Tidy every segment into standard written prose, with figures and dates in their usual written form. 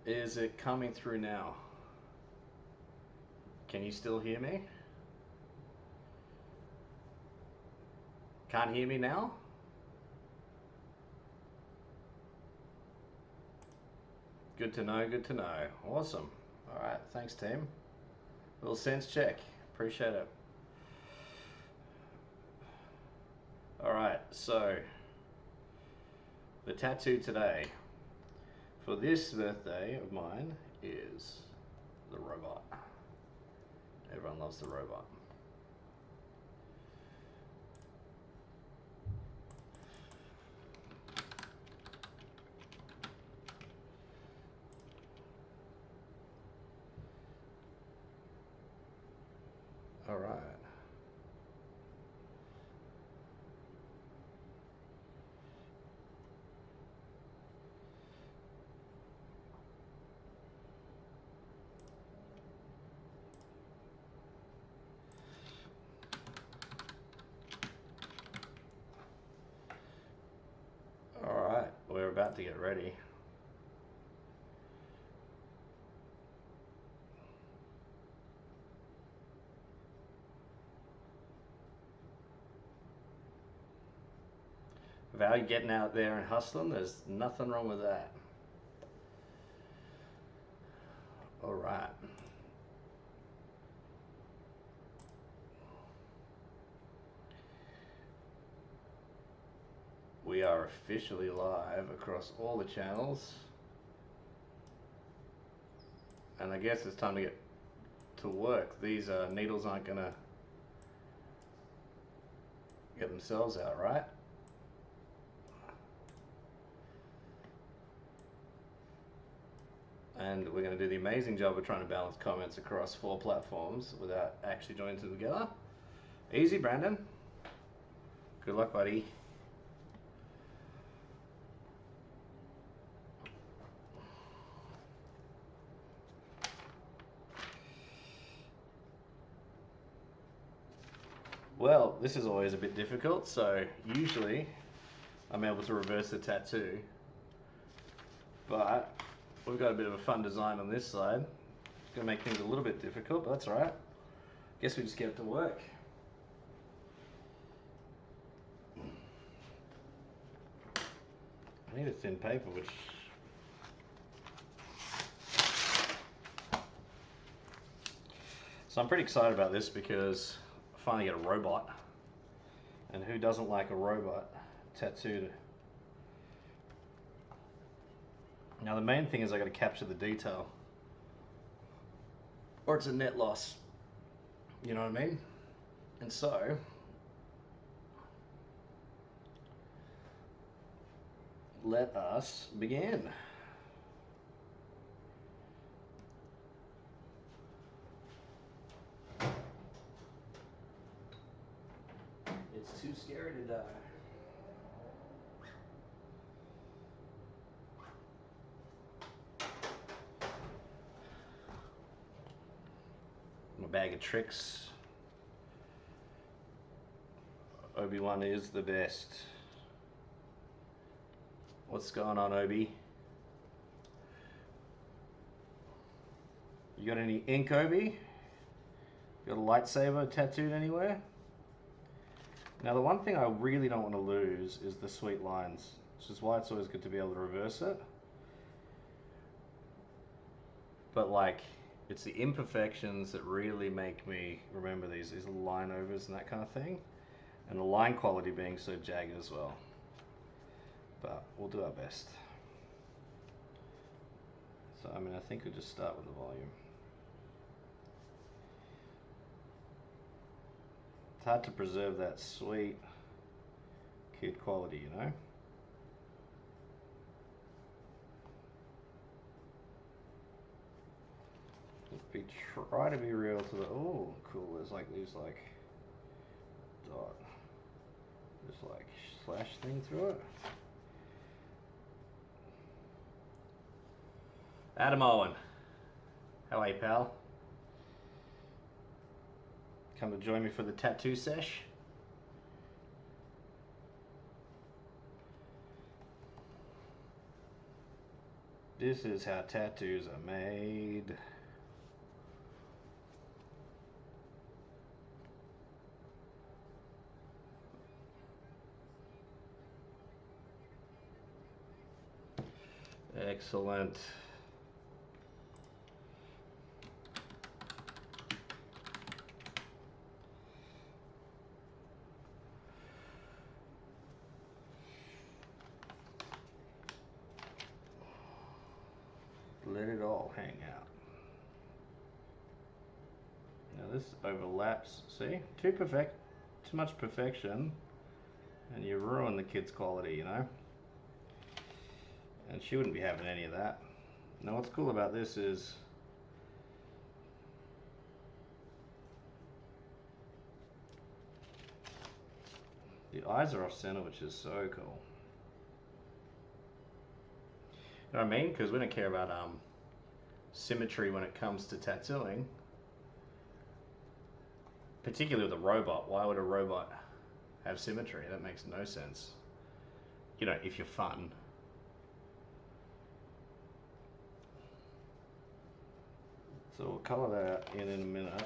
Is it coming through now? Can you still hear me? Can't hear me now? Good to know, good to know. Awesome. All right, thanks team. Little sense check. Appreciate it. All right, so the tattoo today for this birthday of mine is the robot. Everyone loves the robot. All right. All right, we're about to get ready. Value getting out there and hustling, there's nothing wrong with that. All right. We are officially live across all the channels. And I guess it's time to get to work. These needles aren't gonna get themselves out, right? And we're going to do the amazing job of trying to balance comments across 4 platforms without actually joining them together. Easy, Brandon. Good luck, buddy. Well, this is always a bit difficult, so usually I'm able to reverse the tattoo. But we've got a bit of a fun design on this side. It's going to make things a little bit difficult, but that's all right. Guess we just get to work. I need a thin paper, which... So I'm pretty excited about this because I finally get a robot. And who doesn't like a robot tattooed? Now the main thing is I got to capture the detail, or it's a net loss. You know what I mean? And so let us begin. It's too scary to die. My bag of tricks. Obi-Wan is the best. What's going on, Obi? You got any ink, Obi? Got a lightsaber tattooed anywhere? Now the one thing I really don't want to lose is the sweet lines, which is why it's always good to be able to reverse it. But like, it's the imperfections that really make me remember these little line overs and that kind of thing. And the line quality being so jagged as well. But we'll do our best. So I mean, I think we'll just start with the volume. It's hard to preserve that sweet kid quality, you know? Try to be real to the, oh cool, there's like these like dot, this like slash thing through it. Adam Owen, how are you, pal? Come to join me for the tattoo sesh? This is how tattoos are made. Excellent. Let it all hang out. Now this overlaps, see? Too much perfection, and you ruin the kid's quality, you know? And she wouldn't be having any of that. Now what's cool about this is the eyes are off center, which is so cool. You know what I mean? Because we don't care about symmetry when it comes to tattooing. Particularly with a robot. Why would a robot have symmetry? That makes no sense. You know, if you're fun. So we'll color that in a minute.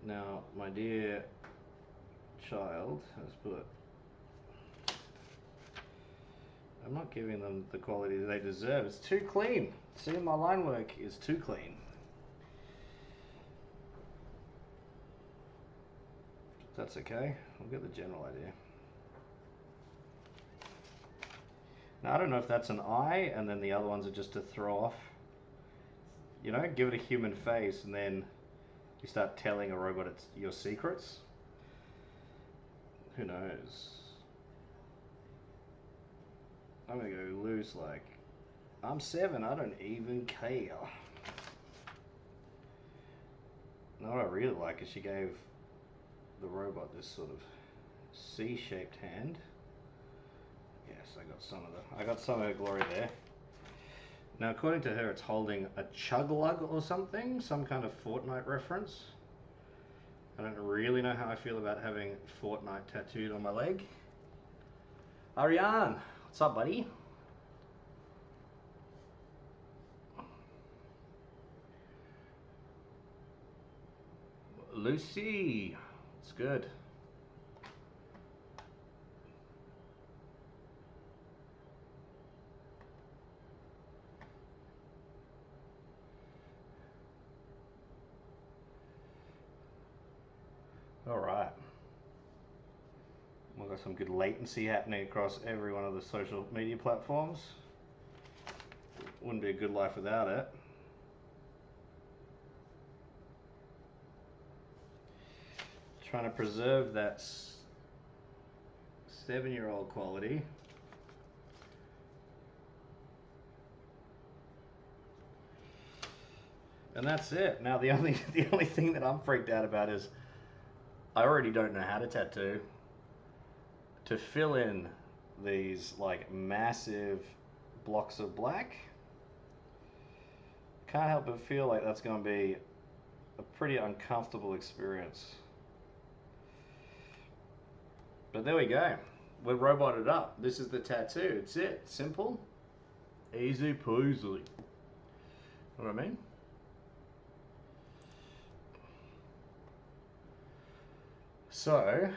Now, my dear child has put, I'm not giving them the quality they deserve. It's too clean. See, my line work is too clean. That's okay. I'll get the general idea. Now, I don't know if that's an eye and then the other ones are just to throw off. You know, give it a human face and then you start telling a robot it's your secrets. Who knows? I'm gonna go loose like, I'm 7, I don't even care. Now what I really like is she gave the robot this sort of C-shaped hand. Yes, I got some of her glory there. Now according to her it's holding a chug lug or something, some kind of Fortnite reference. I don't really know how I feel about having Fortnite tattooed on my leg. Ariane, what's up, buddy? Lucy, it's good. All right. We've got some good latency happening across every one of the social media platforms. Wouldn't be a good life without it. Trying to preserve that 7-year-old quality. And that's it. Now the only thing that I'm freaked out about is I already don't know how to tattoo. To fill in these like massive blocks of black, can't help but feel like that's going to be a pretty uncomfortable experience. But there we go. We're roboted up. This is the tattoo. It's it. Simple. Easy peasy. Know what I mean? So,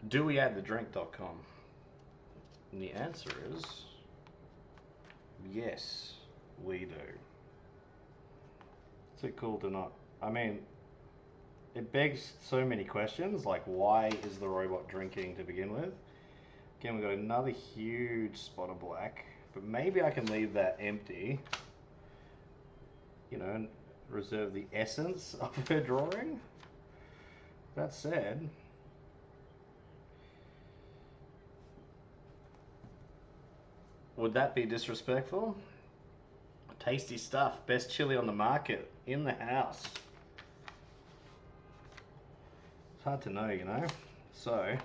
do we add the drink.com? And the answer is yes, we do. Is it cool to not? I mean, it begs so many questions, like why is the robot drinking to begin with? Again, we've got another huge spot of black, but maybe I can leave that empty, you know, and reserve the essence of her drawing. That said, would that be disrespectful? Tasty stuff, best chili on the market, in the house. It's hard to know, you know? So,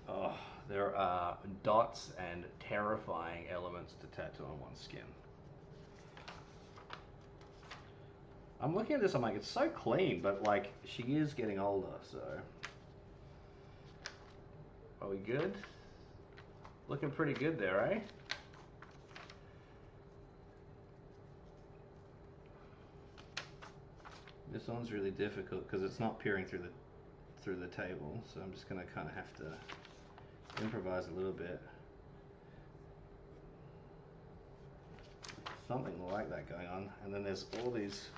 oh, There are dots and terrifying elements to tattoo on one's skin. I'm looking at this, I'm like, it's so clean, but like, she is getting older, so. Are we good? Looking pretty good there, eh? This one's really difficult because it's not peering through the table, so I'm just gonna kind of have to improvise a little bit. Something like that going on, and then there's all these,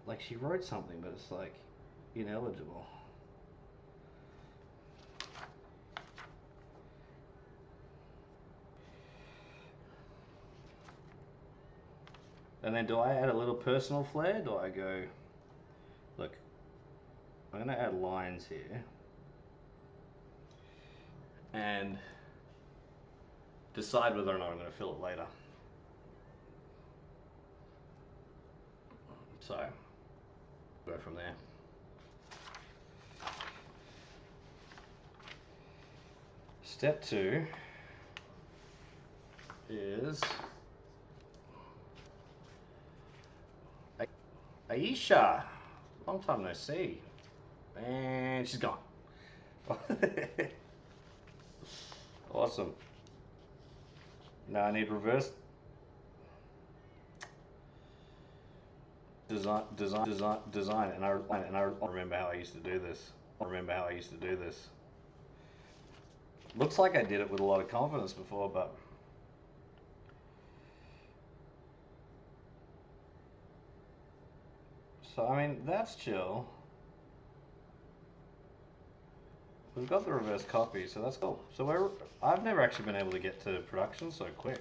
like she wrote something, but it's like ineligible. And then do I add a little personal flair? Do I go, look, I'm gonna add lines here and decide whether or not I'm gonna fill it later. So, go from there. Step 2 is Aisha. Long time no see. And she's gone. Awesome. Now I need reverse design, and I remember how I used to do this. Looks like I did it with a lot of confidence before, but so I mean that's chill. We've got the reverse copy, so that's cool. So I've never actually been able to get to production so quick.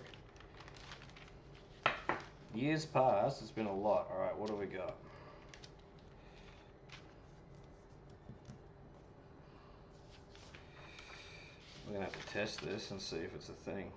Years past, it's been a lot. All right, what do we got? We're gonna have to test this and see if it's a thing.